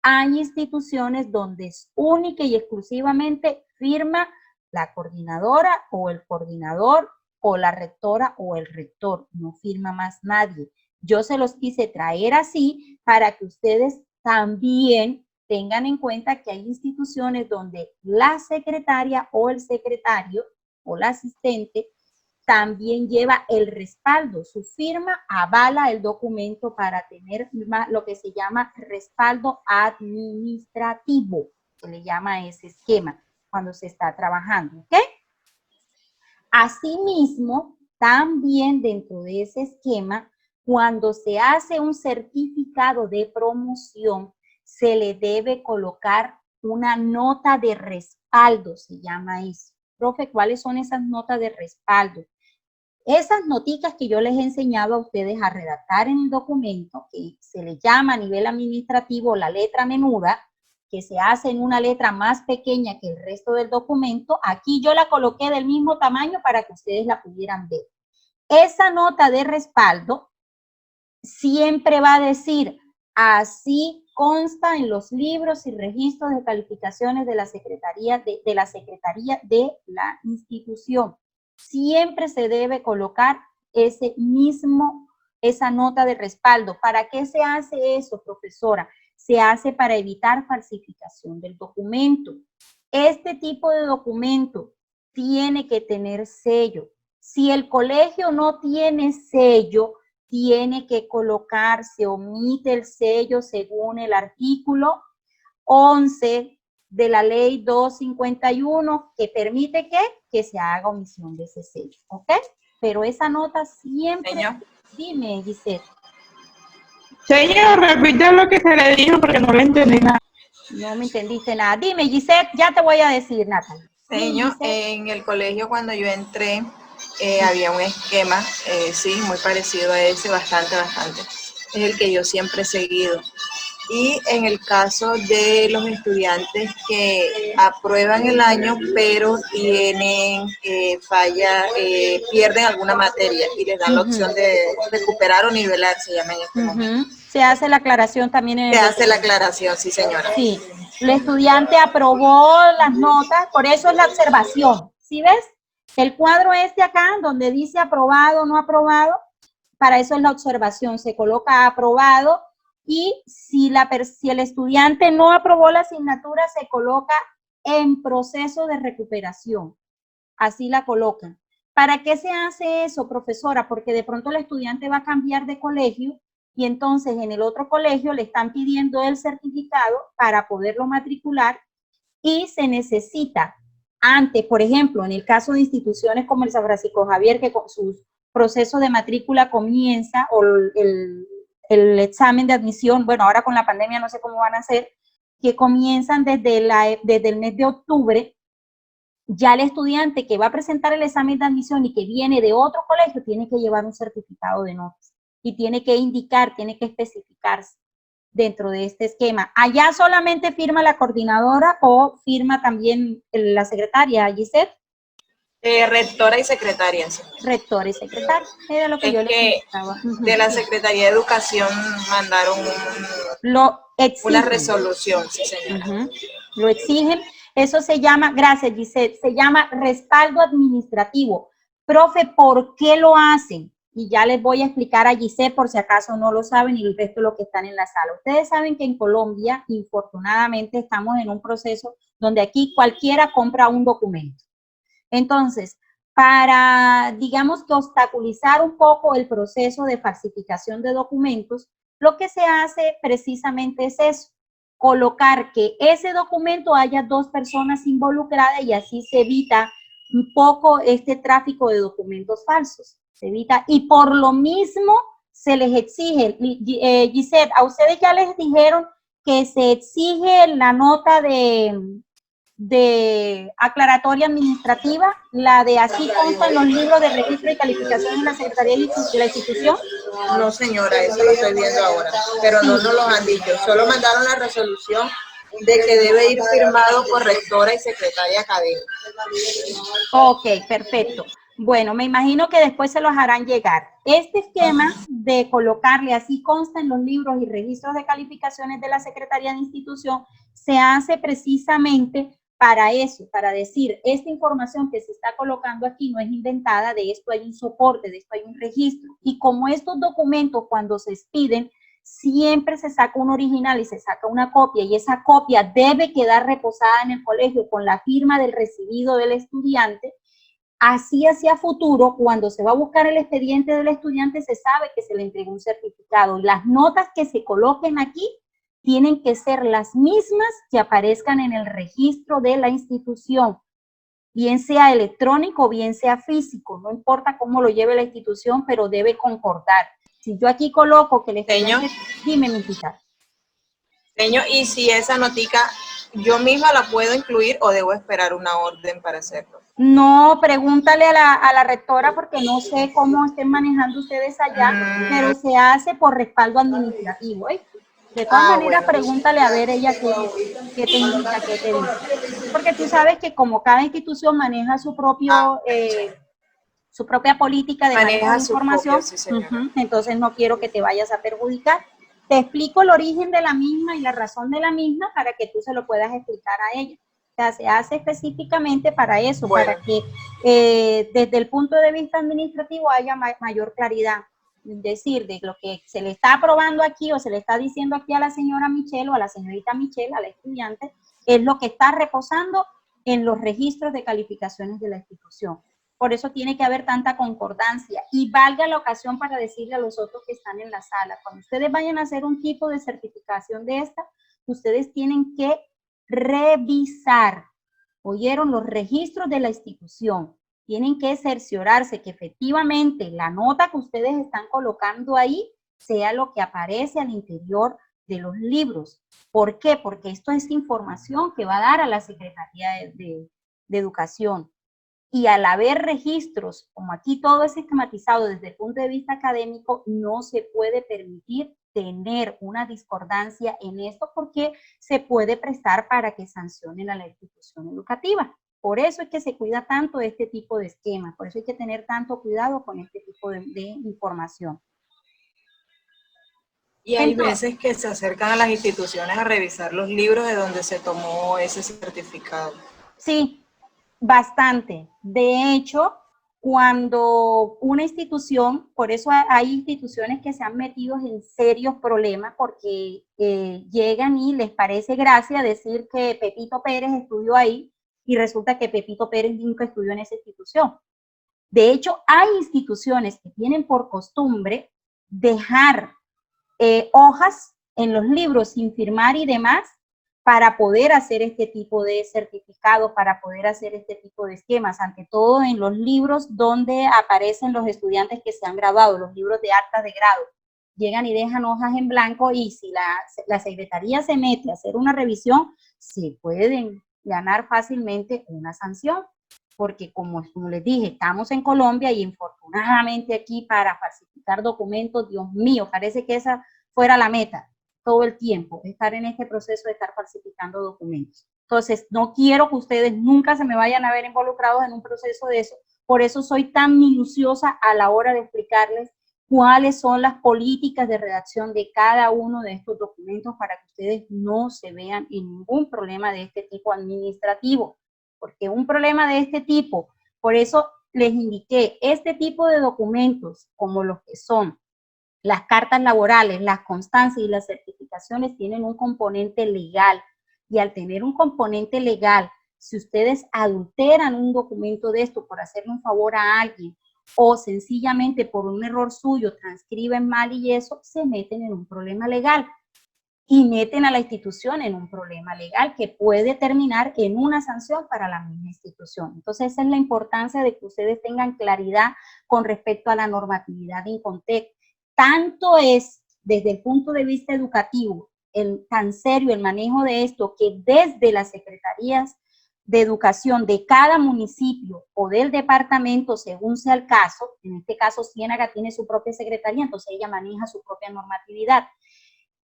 Hay instituciones donde es única y exclusivamente firma la coordinadora o el coordinador o la rectora o el rector, no firma más nadie. Yo se los quise traer así para que ustedes también tengan en cuenta que hay instituciones donde la secretaria o el secretario o la asistente también lleva el respaldo. Su firma avala el documento para tener lo que se llama respaldo administrativo. Se le llama ese esquema cuando se está trabajando, ¿ok? Asimismo, también dentro de ese esquema, cuando se hace un certificado de promoción, se le debe colocar una nota de respaldo, se llama eso. Profe, ¿cuáles son esas notas de respaldo? Esas noticas que yo les he enseñado a ustedes a redactar en el documento, que se le llama a nivel administrativo la letra menuda, que se hace en una letra más pequeña que el resto del documento, aquí yo la coloqué del mismo tamaño para que ustedes la pudieran ver. Esa nota de respaldo siempre va a decir, así consta en los libros y registros de calificaciones de la Secretaría de la institución. Siempre se debe colocar esa nota de respaldo. ¿Para qué se hace eso, profesora? Se hace para evitar falsificación del documento. Este tipo de documento tiene que tener sello. Si el colegio no tiene sello, tiene que colocarse, omite el sello según el artículo 11 de la ley 251 que permite que se haga omisión de ese sello, ¿ok? pero esa nota siempre... Señor. Dime, Gisette. Señor, repita lo que se le dijo porque no le entendí nada. No me entendiste nada. Dime, Gisette, ya te voy a decir, Natalie. Señor, en el colegio cuando yo entré había un esquema, sí, muy parecido a ese, bastante. Es el que yo siempre he seguido. Y en el caso de los estudiantes que aprueban el año, pero tienen falla, pierden alguna materia y les dan la opción de recuperar o nivelar, se llama en este momento. Se hace la aclaración también en el... Se hace la aclaración, sí, señora. Sí, el estudiante aprobó las notas, por eso es la observación. ¿Sí ves? El cuadro este acá, donde dice aprobado o no aprobado, para eso es la observación. Se coloca aprobado y si el estudiante no aprobó la asignatura, se coloca en proceso de recuperación. Así la colocan. ¿Para qué se hace eso, profesora? Porque de pronto el estudiante va a cambiar de colegio y entonces en el otro colegio le están pidiendo el certificado para poderlo matricular y se necesita antes, por ejemplo, en el caso de instituciones como el San Francisco Javier, que con sus procesos de matrícula comienza, o el examen de admisión, bueno, ahora con la pandemia no sé cómo van a hacer, que comienzan desde el mes de octubre. Ya el estudiante que va a presentar el examen de admisión y que viene de otro colegio tiene que llevar un certificado de notas y tiene que indicar, tiene que especificarse dentro de este esquema. ¿Allá solamente firma la coordinadora o firma también la secretaria, Gisette? Rectora y secretaria. Sí. Rectora y secretaria, era lo que yo le explicaba. De la Secretaría de Educación mandaron una resolución, sí, señora. Lo exigen. Eso se llama, gracias Gisette, se llama respaldo administrativo. Profe, ¿por qué lo hacen? Y ya les voy a explicar a Gisette por si acaso no lo saben y el resto de los que están en la sala. Ustedes saben que en Colombia, infortunadamente, estamos en un proceso donde aquí cualquiera compra un documento. Entonces, para, digamos que obstaculizar un poco el proceso de falsificación de documentos, lo que se hace precisamente es eso, colocar que ese documento haya dos personas involucradas y así se evita un poco este tráfico de documentos falsos. Se evita y por lo mismo se les exige, Gisette, a ustedes ya les dijeron que se exige la nota de aclaratoria administrativa, la de así consta en los libros de registro y calificación en la Secretaría de la institución. No, señora, eso lo estoy viendo ahora, pero no nos lo han dicho. Solo mandaron la resolución de que debe ir firmado por rectora y secretaria académica. Ok, perfecto. Bueno, me imagino que después se los harán llegar. Este esquema de colocarle así consta en los libros y registros de calificaciones de la Secretaría de Institución se hace precisamente para eso, para decir, esta información que se está colocando aquí no es inventada, de esto hay un soporte, de esto hay un registro. Y como estos documentos cuando se expiden, siempre se saca un original y se saca una copia y esa copia debe quedar reposada en el colegio con la firma del recibido del estudiante. Así hacia futuro, cuando se va a buscar el expediente del estudiante, se sabe que se le entregó un certificado. Las notas que se coloquen aquí tienen que ser las mismas que aparezcan en el registro de la institución, bien sea electrónico, bien sea físico, no importa cómo lo lleve la institución, pero debe concordar. Si yo aquí coloco que el estudiante... Dime, mi hijita. Señor, y si esa notica yo misma la puedo incluir o debo esperar una orden para hacerlo. No, pregúntale a la rectora porque no sé cómo estén manejando ustedes allá, pero se hace por respaldo administrativo, ¿eh? De todas maneras, bueno, pregúntale a ver ella qué te indica, qué te dice. Porque tú sabes que como cada institución maneja su propia política de manejo de información, entonces no quiero que te vayas a perjudicar. Te explico el origen de la misma y la razón de la misma para que tú se lo puedas explicar a ella. O sea, se hace específicamente para eso, bueno, para que desde el punto de vista administrativo haya mayor claridad. Es decir, de lo que se le está aprobando aquí o se le está diciendo aquí a la señora Michelle o a la señorita Michelle, a la estudiante, es lo que está reposando en los registros de calificaciones de la institución. Por eso tiene que haber tanta concordancia y valga la ocasión para decirle a los otros que están en la sala, cuando ustedes vayan a hacer un tipo de certificación de esta, ustedes tienen que revisar, ¿oyeron? Los registros de la institución. tienen que cerciorarse que efectivamente la nota que ustedes están colocando ahí sea lo que aparece al interior de los libros. ¿Por qué? Porque esto es información que va a dar a la Secretaría de Educación. Y al haber registros, como aquí todo es sistematizado desde el punto de vista académico, no se puede permitir tener una discordancia en esto porque se puede prestar para que sancionen a la institución educativa. Por eso es que se cuida tanto este tipo de esquemas, por eso hay que tener tanto cuidado con este tipo de información. Y hay veces que se acercan a las instituciones a revisar los libros de donde se tomó ese certificado. Sí, bastante. De hecho, cuando una institución, por eso hay instituciones que se han metido en serios problemas porque llegan y les parece gracia decir que Pepito Pérez estudió ahí y resulta que Pepito Pérez nunca estudió en esa institución. De hecho, hay instituciones que tienen por costumbre dejar hojas en los libros sin firmar y demás para poder hacer este tipo de certificados, para poder hacer este tipo de esquemas, ante todo en los libros donde aparecen los estudiantes que se han graduado, los libros de actas de grado. Llegan y dejan hojas en blanco y si la secretaría se mete a hacer una revisión, se pueden ganar fácilmente una sanción, porque como les dije, estamos en Colombia y infortunadamente aquí para falsificar documentos, Dios mío, parece que esa fuera la meta todo el tiempo, estar en este proceso de estar falsificando documentos. Entonces, no quiero que ustedes nunca se me vayan a ver involucrados en un proceso de eso, por eso soy tan minuciosa a la hora de explicarles cuáles son las políticas de redacción de cada uno de estos documentos para que ustedes no se vean en ningún problema de este tipo administrativo, porque un problema de este tipo, por eso les indiqué, este tipo de documentos, como los que son las cartas laborales, las constancias y las certificaciones tienen un componente legal y al tener un componente legal, si ustedes adulteran un documento de esto por hacerle un favor a alguien o sencillamente por un error suyo transcriben mal y eso, se meten en un problema legal y meten a la institución en un problema legal que puede terminar en una sanción para la misma institución. Entonces, esa es la importancia de que ustedes tengan claridad con respecto a la normatividad de Incontec. Tanto es desde el punto de vista educativo, tan serio el manejo de esto, que desde las secretarías de educación de cada municipio o del departamento, según sea el caso, en este caso Ciénaga tiene su propia secretaría, entonces ella maneja su propia normatividad,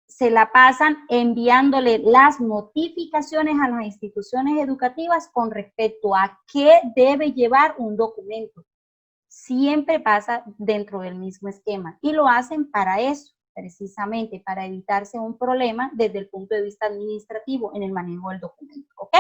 se la pasan enviándole las notificaciones a las instituciones educativas con respecto a qué debe llevar un documento. Siempre pasa dentro del mismo esquema y lo hacen para eso, precisamente para evitarse un problema desde el punto de vista administrativo en el manejo del documento, ¿ok?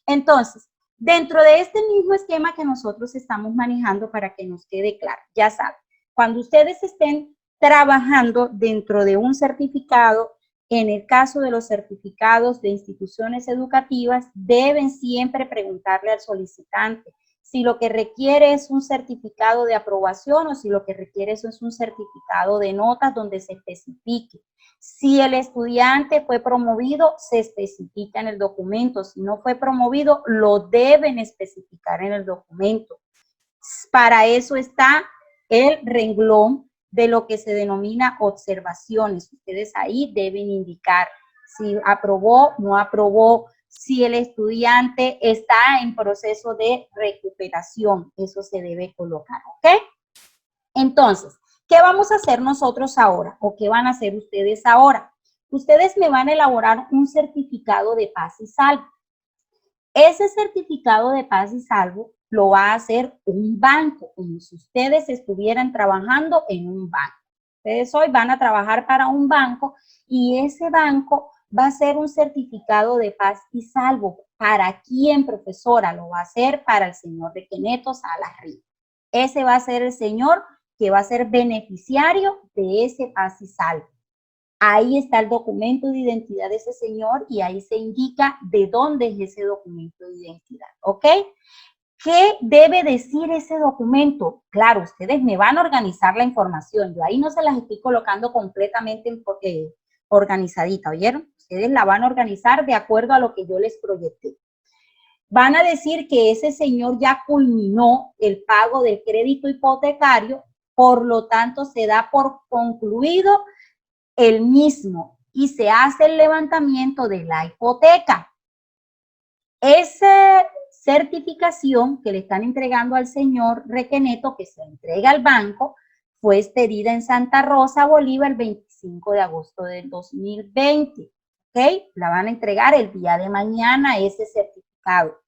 Entonces, dentro de este mismo esquema que nosotros estamos manejando, para que nos quede claro, ya saben, cuando ustedes estén trabajando dentro de un certificado, en el caso de los certificados de instituciones educativas, deben siempre preguntarle al solicitante si lo que requiere es un certificado de aprobación o si lo que requiere es un certificado de notas donde se especifique. Si el estudiante fue promovido, se especifica en el documento. Si no fue promovido, lo deben especificar en el documento. Para eso está el renglón de lo que se denomina observaciones. Ustedes ahí deben indicar si aprobó, no aprobó, si el estudiante está en proceso de recuperación. Eso se debe colocar, ¿ok? Entonces, ¿qué vamos a hacer nosotros ahora? ¿O qué van a hacer ustedes ahora? Ustedes me van a elaborar un certificado de paz y salvo. Ese certificado de paz y salvo lo va a hacer un banco, como si ustedes estuvieran trabajando en un banco. Ustedes hoy van a trabajar para un banco y ese banco va a hacer un certificado de paz y salvo. ¿Para quién, profesora? Lo va a hacer para el señor de Queneto Salas Ríos. Ese va a ser el señor que va a ser beneficiario de ese paz y salvo. Ahí está el documento de identidad de ese señor y ahí se indica de dónde es ese documento de identidad, ¿ok? ¿Qué debe decir ese documento? Claro, ustedes me van a organizar la información. Yo ahí no se las estoy colocando completamente organizadita, ¿oyeron? Ustedes la van a organizar de acuerdo a lo que yo les proyecté. van a decir que ese señor ya culminó el pago del crédito hipotecario, por lo tanto se da por concluido el mismo y se hace el levantamiento de la hipoteca. Esa certificación que le están entregando al señor Requeneto, que se entrega al banco, fue expedida en Santa Rosa, Bolívar, el 25 de agosto del 2020. ¿Ok? La van a entregar el día de mañana ese certificado.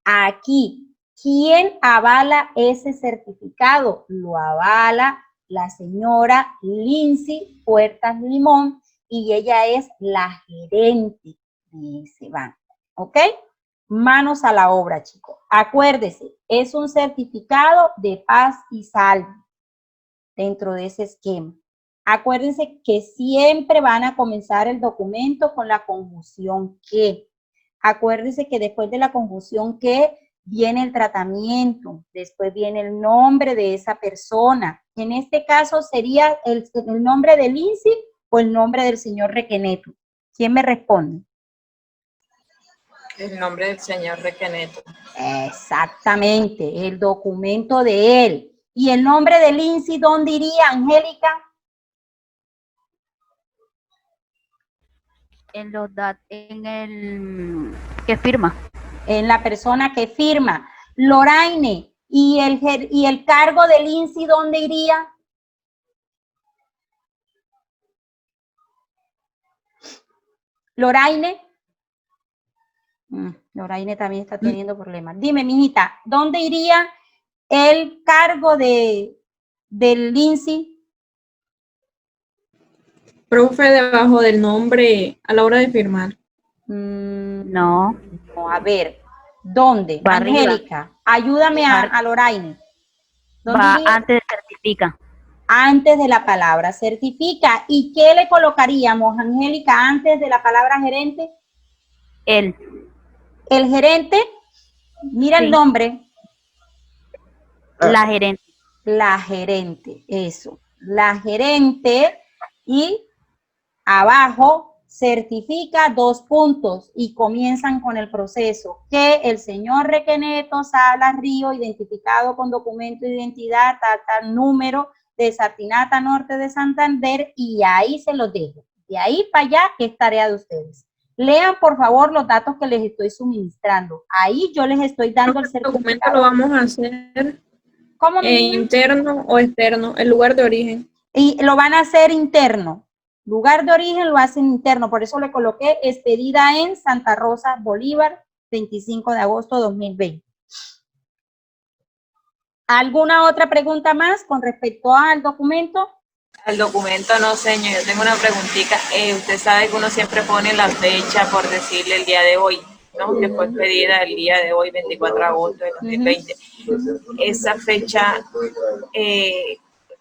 Aquí, ¿quién avala ese certificado? Lo avala la señora Lindsay Puertas Limón y ella es la gerente de ese banco. ¿Ok? Manos a la obra, chicos. Acuérdese, es un certificado de paz y salvo dentro de ese esquema. Acuérdense que siempre van a comenzar el documento con la conjunción que. Acuérdense que después de la conjunción que viene el tratamiento, después viene el nombre de esa persona. En este caso sería el nombre de Lindsay o el nombre del señor Requeneto. ¿Quién me responde? El nombre del señor Requeneto. Exactamente, el documento de él. ¿Y el nombre de Lindsay dónde iría, Angélica? En el que firma. En la persona que firma. Loraine, ¿y el cargo de Lindsay dónde iría? Loraine. Loraine también está teniendo problemas. Dime, mijita, ¿dónde iría el cargo de Lindsay? Profe, debajo del nombre a la hora de firmar. No. A ver, ¿dónde? Va arriba. Angélica, ayúdame a Loraine. ¿Dónde Va iría? antes de certifica. Antes de la palabra certifica. ¿Y qué le colocaríamos, Angélica, antes de la palabra gerente? Él. El gerente, mira Sí. el nombre. La gerente. La gerente, eso. La gerente y abajo certifica 2 puntos y comienzan con el proceso. Que el señor Requeneto Salas Río, identificado con documento de identidad, tal número de Satinata Norte de Santander, y ahí se los dejo. De ahí para allá es tarea de ustedes. Lean, por favor, los datos que les estoy suministrando. Ahí yo les estoy dando el certificado. ¿El documento lo vamos a hacer interno o externo? El lugar de origen. Y lo van a hacer interno. Lugar de origen lo hacen interno. Por eso le coloqué expedida en Santa Rosa, Bolívar, 25 de agosto de 2020. ¿Alguna otra pregunta más con respecto al documento? Al documento no, señor. Yo tengo una preguntita. Usted sabe que uno siempre pone la fecha, por decirle, el día de hoy, ¿no? Que fue expedida el día de hoy, 24 de agosto de 2020. Esa fecha,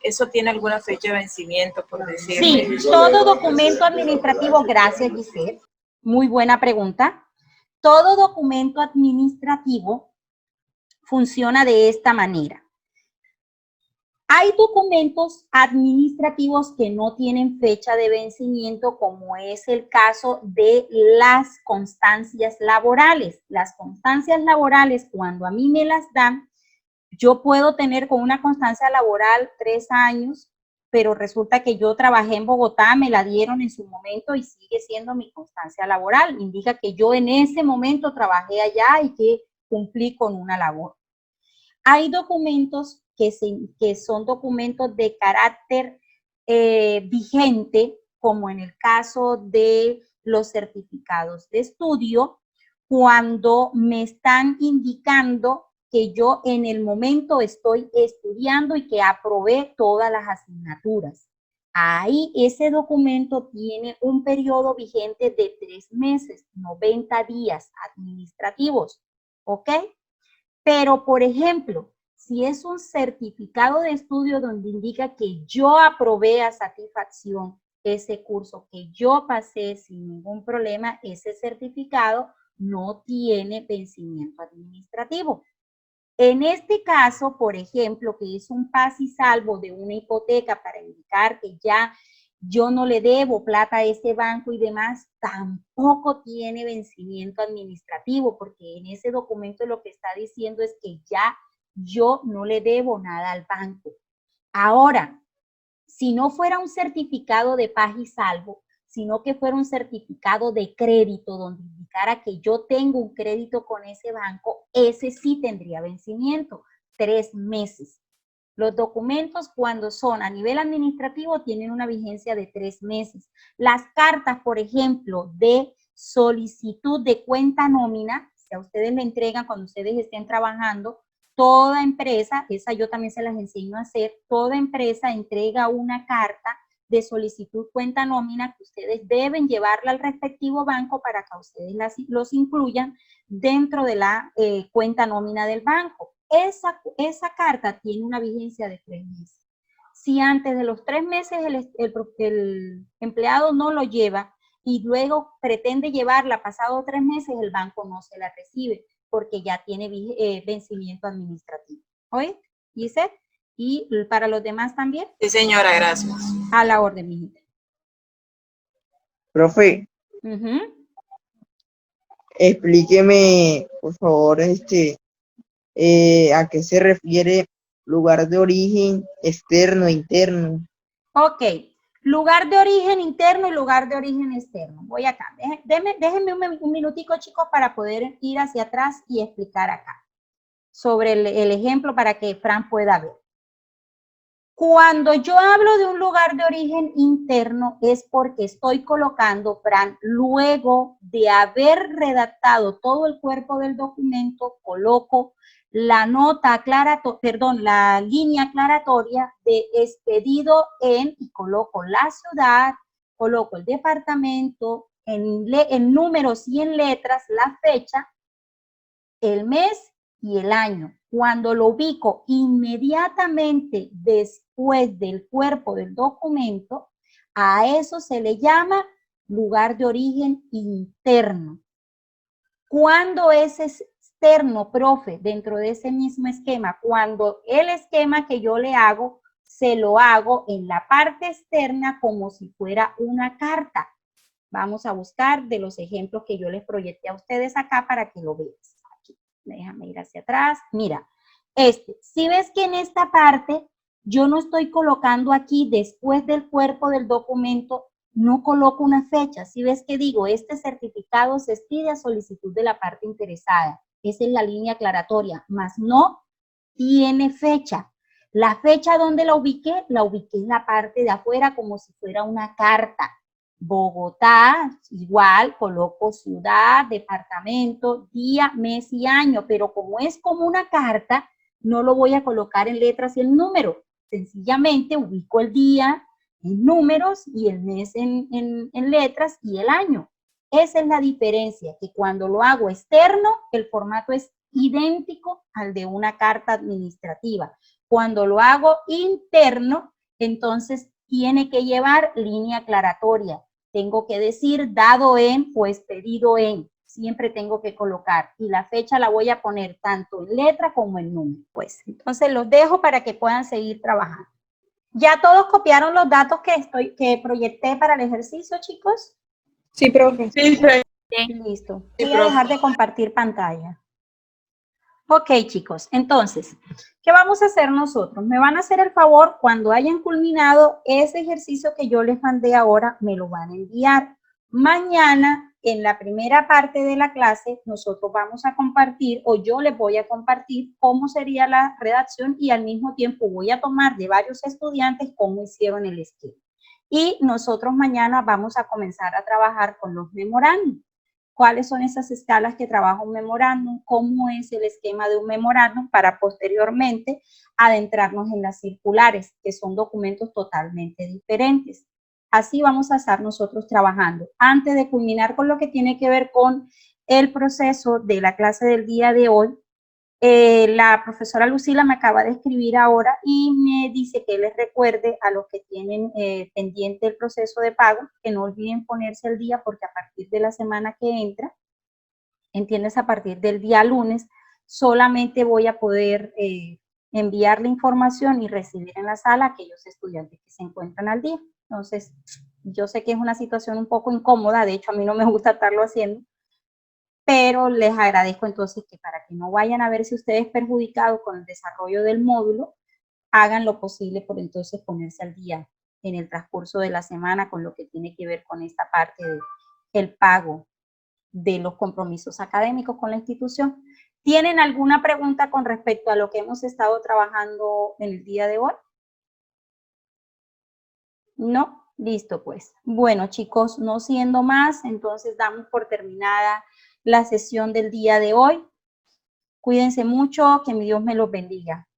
¿eso tiene alguna fecha de vencimiento, por decirle? Sí, todo documento administrativo, gracias, Giselle. Muy buena pregunta. Todo documento administrativo funciona de esta manera. Hay documentos administrativos que no tienen fecha de vencimiento, como es el caso de las constancias laborales. Las constancias laborales, cuando a mí me las dan, yo puedo tener con una constancia laboral 3 años, pero resulta que yo trabajé en Bogotá, me la dieron en su momento y sigue siendo mi constancia laboral. Indica que yo en ese momento trabajé allá y que cumplí con una labor. Hay documentos que son documentos de carácter vigente, como en el caso de los certificados de estudio, cuando me están indicando que yo en el momento estoy estudiando y que aprobé todas las asignaturas. Ahí ese documento tiene un periodo vigente de 3 meses, 90 días administrativos, ¿ok? Pero, por ejemplo, si es un certificado de estudio donde indica que yo aprobé a satisfacción ese curso, que yo pasé sin ningún problema, ese certificado no tiene vencimiento administrativo. En este caso, por ejemplo, que es un paz y salvo de una hipoteca para indicar que ya yo no le debo plata a ese banco y demás, tampoco tiene vencimiento administrativo, porque en ese documento lo que está diciendo es que ya yo no le debo nada al banco. Ahora, si no fuera un certificado de paz y salvo, sino que fuera un certificado de crédito donde indicara que yo tengo un crédito con ese banco, ese sí tendría vencimiento, 3 meses. Los documentos cuando son a nivel administrativo tienen una vigencia de 3 meses. Las cartas, por ejemplo, de solicitud de cuenta nómina, si a ustedes le entregan cuando ustedes estén trabajando, toda empresa, esa yo también se las enseño a hacer, toda empresa entrega una carta de solicitud cuenta nómina que ustedes deben llevarla al respectivo banco para que ustedes los incluyan dentro de la cuenta nómina del banco. Esa carta tiene una vigencia de 3 meses. Si antes de los 3 meses el empleado no lo lleva y luego pretende llevarla pasado 3 meses, el banco no se la recibe porque ya tiene vencimiento administrativo. ¿Oye? ¿Dice? ¿Y para los demás también? Sí, señora, gracias. A la orden, mi hijita. Profe, explíqueme, por favor, ¿a qué se refiere lugar de origen externo e interno? Ok, lugar de origen interno y lugar de origen externo. Voy acá. Déjenme un minutico, chicos, para poder ir hacia atrás y explicar acá sobre el ejemplo para que Fran pueda ver. Cuando yo hablo de un lugar de origen interno es porque estoy colocando, Fran, luego de haber redactado todo el cuerpo del documento, coloco la la línea aclaratoria de expedido en, y coloco la ciudad, coloco el departamento, en números y en letras, la fecha, el mes y el año. Cuando lo ubico inmediatamente después del cuerpo del documento, a eso se le llama lugar de origen interno. Cuando es externo, profe, dentro de ese mismo esquema, cuando el esquema que yo le hago, se lo hago en la parte externa como si fuera una carta. Vamos a buscar de los ejemplos que yo les proyecté a ustedes acá para que lo vean. Déjame ir hacia atrás. Mira, si ves que en esta parte yo no estoy colocando aquí después del cuerpo del documento, no coloco una fecha. Si ves que digo, este certificado se expide a solicitud de la parte interesada. Esa es la línea aclaratoria, más no tiene fecha. La fecha donde la ubiqué en la parte de afuera como si fuera una carta. Bogotá, igual, coloco ciudad, departamento, día, mes y año, pero como es como una carta, no lo voy a colocar en letras y en números. Sencillamente ubico el día en números y el mes en letras y el año. Esa es la diferencia, que cuando lo hago externo, el formato es idéntico al de una carta administrativa. Cuando lo hago interno, entonces tiene que llevar línea aclaratoria. Tengo que decir dado en o expedido en. Siempre tengo que colocar. Y la fecha la voy a poner tanto en letra como en número. Pues entonces los dejo para que puedan seguir trabajando. ¿Ya todos copiaron los datos que proyecté para el ejercicio, chicos? Sí, profe. Sí, Listo. Voy a dejar de compartir pantalla. Ok, chicos. Entonces, ¿qué vamos a hacer nosotros? Me van a hacer el favor, cuando hayan culminado ese ejercicio que yo les mandé ahora, me lo van a enviar. Mañana, en la primera parte de la clase, nosotros vamos a compartir, o yo les voy a compartir cómo sería la redacción y al mismo tiempo voy a tomar de varios estudiantes cómo hicieron el esquema. Y nosotros mañana vamos a comenzar a trabajar con los memorándum. ¿Cuáles son esas escalas que trabaja un memorándum? ¿Cómo es el esquema de un memorándum? Para posteriormente adentrarnos en las circulares, que son documentos totalmente diferentes. Así vamos a estar nosotros trabajando. Antes de culminar con lo que tiene que ver con el proceso de la clase del día de hoy, la profesora Lucila me acaba de escribir ahora y me dice que les recuerde a los que tienen pendiente el proceso de pago que no olviden ponerse al día, porque a partir de la semana que entra, entiendes, a partir del día lunes, solamente voy a poder enviar la información y recibir en la sala a aquellos estudiantes que se encuentran al día. Entonces, yo sé que es una situación un poco incómoda, de hecho a mí no me gusta estarlo haciendo, pero les agradezco entonces que para que no vayan a verse ustedes perjudicados con el desarrollo del módulo, hagan lo posible por entonces ponerse al día en el transcurso de la semana con lo que tiene que ver con esta parte del pago de los compromisos académicos con la institución. ¿Tienen alguna pregunta con respecto a lo que hemos estado trabajando en el día de hoy? ¿No? Listo, pues. Bueno, chicos, no siendo más, entonces damos por terminada la sesión del día de hoy. Cuídense mucho, que mi Dios me los bendiga.